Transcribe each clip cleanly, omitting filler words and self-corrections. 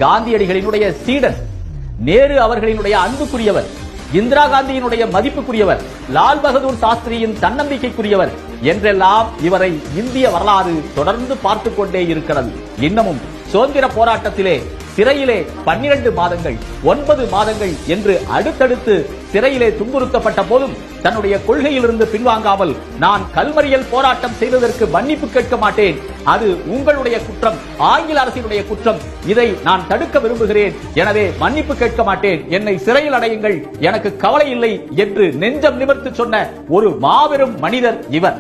காந்தியடிகளினுடைய சீடன், நேரு அவர்களினுடைய அன்புக்குரியவர், இந்திரா காந்தியினுடைய மதிப்புக்குரியவர், லால் பகதூர் சாஸ்திரியின் தன்னம்பிக்கைக்குரியவர் என்றெல்லாம் இவரை இந்திய வரலாறு தொடர்ந்து பார்த்துக் கொண்டே இருக்கிறது. இன்னமும் சுதந்திர போராட்டத்திலே சிறையிலே 12 மாதங்கள் 9 மாதங்கள் என்று அடுத்தடுத்து சிறையிலே துன்புறுத்தப்பட்ட போதும் தன்னுடைய கொள்கையிலிருந்து பின்வாங்காமல், நான் கல்மறியல் போராட்டம் செய்ததற்கு மன்னிப்பு கேட்க மாட்டேன், அது உங்களுடைய குற்றம், ஆங்கில அரசினுடைய குற்றம், இதை நான் தடுக்க விரும்புகிறேன், எனவே மன்னிப்பு கேட்க மாட்டேன், என்னை சிறையில் அடையுங்கள், எனக்கு கவலை இல்லை என்று நெஞ்சம் நிமிர்த்து சொன்ன ஒரு மாபெரும் மனிதர் இவர்.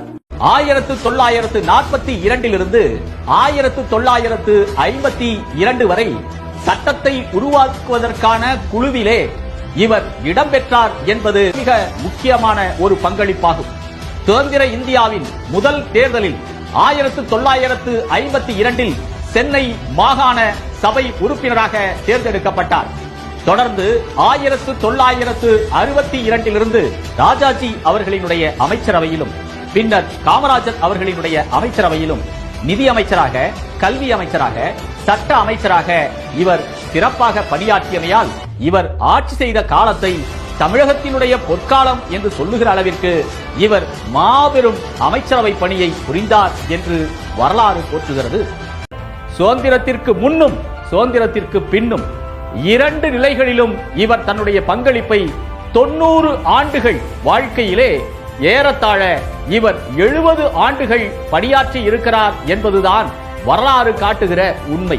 1942 1952 வரை சட்டத்தை உருவாக்குவதற்கான குழுவிலே இவர் இடம்பெற்றார் என்பது மிக முக்கியமான ஒரு பங்களிப்பாகும். சுதந்திர இந்தியாவின் முதல் தேர்தலில் 1952 சென்னை மாகாண சபை உறுப்பினராக தேர்ந்தெடுக்கப்பட்டார். தொடர்ந்து 1962 ராஜாஜி அவர்களினுடைய அமைச்சரவையிலும், பின்னர் காமராஜர் அவர்களினுடைய அமைச்சரவையிலும் நிதி அமைச்சராக, கல்வி அமைச்சராக, சட்ட அமைச்சராக இவர் சிறப்பாக பணியாற்றியமையால் இவர் ஆட்சி செய்த காலத்தை தமிழகத்தினுடைய பொற்காலம் என்று சொல்லுகிற அளவிற்கு இவர் மாபெரும் அமைச்சரவை பணியை புரிந்தார் என்று வரலாறு போற்றுகிறது. சுதந்திரத்திற்கு முன்னும் சுதந்திரத்திற்கு பின்னும் 2 நிலைகளிலும் இவர் தன்னுடைய பங்களிப்பை 90 ஆண்டுகள் வாழ்க்கையிலே ஏறத்தாழ இவர் 70 ஆண்டுகள் பணியாற்றி இருக்கிறார் என்பதுதான் வரலாறு காட்டுகிற உண்மை.